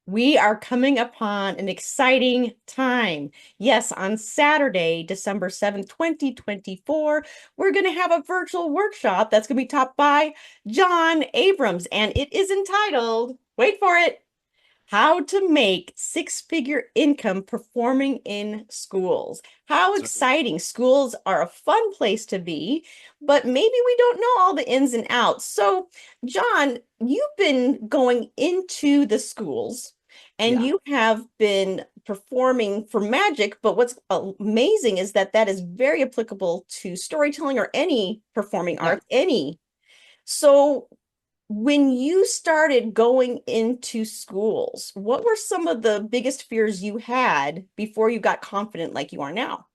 We are coming upon an exciting time. Yes, on Saturday, December 7th, 2024, we're going to have a virtual workshop that's going to be taught by John Abrams, and it is entitled, wait for it, How to Make Six-Figure Income Performing in Schools. How So, exciting. Schools are a fun place to be, but maybe we don't know all the ins and outs. So, John, you've been going into the schools and yeah. you have been performing for magic, but what's amazing is that that is very applicable to storytelling or any performing Yeah. arts, any. So, when you started going into schools, what were some of the biggest fears you had before you got confident like you are now?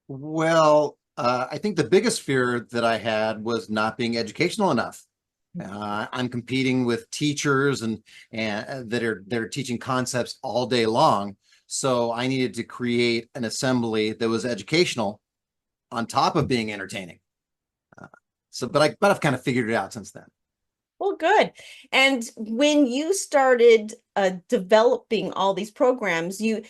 Well, I think the biggest fear that I had was not being educational enough. I'm competing with teachers and that are teaching concepts all day long. So I needed to create an assembly that was educational on top of being entertaining. Uh, but I've kind of figured it out since then. Well, good. And when you started developing all these programs, you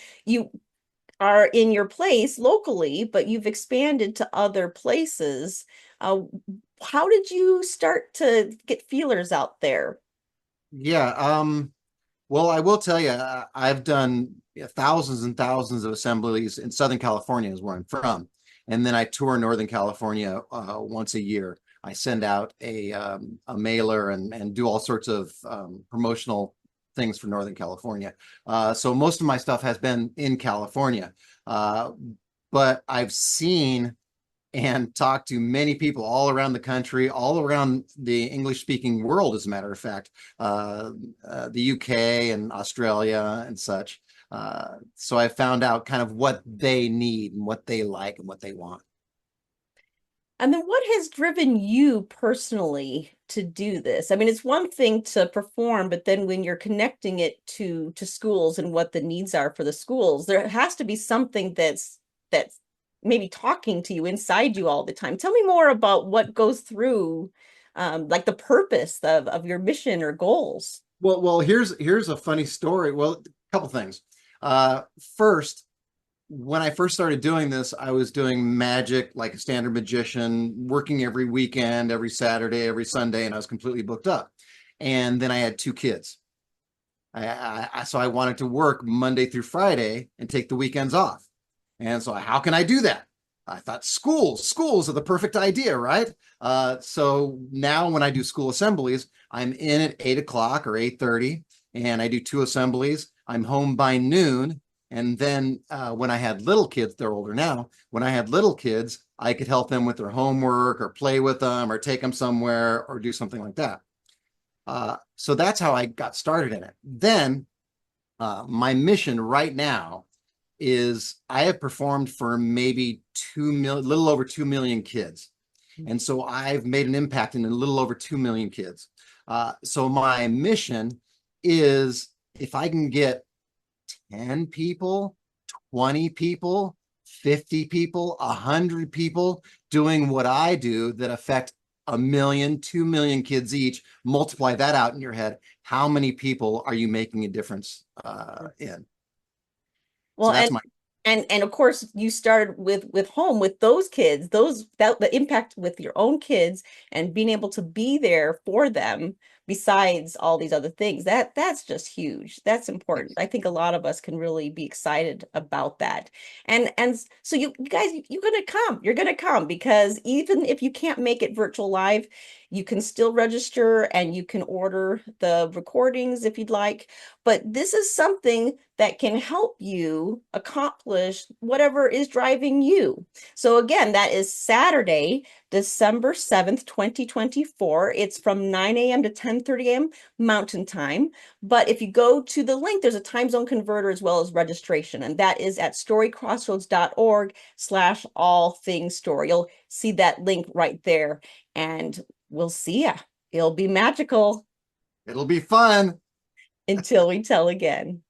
are in your place locally, but you've expanded to other places. Uh, how did you start to get feelers out there? Yeah. Well, I will tell you, I've done thousands and thousands of assemblies in Southern California, is where I'm from, and then I tour Northern California once a year. I send out a mailer and do all sorts of promotional things for Northern California. So most of my stuff has been in California, uh, but I've seen and talked to many people all around the country, all around the English speaking world, as a matter of fact, the UK and Australia and such. So I found out kind of what they need and what they like and what they want. And then what has driven you personally to do this? I mean, it's one thing to perform, but then when you're connecting it to schools and what the needs are for the schools, there has to be something that's maybe talking to you inside you all the time. Tell me more about what goes through like the purpose of your mission or goals. Well, here's a funny story. Well, a couple things. First, when I first started doing this, I was doing magic like a standard magician, working every weekend, every Saturday, every Sunday, and I was completely booked up. And then I had two kids. So I wanted to work Monday through Friday and take the weekends off. And so how can I do that? I thought schools are the perfect idea, right? So now when I do school assemblies, I'm in at 8 o'clock or 8:30, and I do two assemblies. I'm home by noon. And then when I had little kids, they're older now. When I had little kids, I could help them with their homework or play with them or take them somewhere or do something like that. So that's how I got started in it. Then my mission right now is I have performed for maybe 2 million, little over 2 million kids. And so I've made an impact in a little over 2 million kids. So my mission is if I can get 10 people, 20 people, 50 people, 100 people doing what I do that affect a million, 2 million kids each, multiply that out in your head. How many people are you making a difference in? So Well, that's my and of course you started with home with those kids, those that the impact with your own kids and being able to be there for them besides all these other things. That's just huge. That's important. yes. I think a lot of us can really be excited about that. And so you guys you're gonna come. You're gonna come because even if you can't make it virtual live, you can still register and you can order the recordings if you'd like. But this is something that can help you accomplish whatever is driving you. So again, that is Saturday, December 7th, 2024. It's from 9 a.m. to 10:30 a.m. Mountain Time. But if you go to the link, there's a time zone converter as well as registration, and that is at storycrossroads.org/all things story. You'll see that link right there, and we'll see ya. It'll be magical It'll be fun. until we tell again.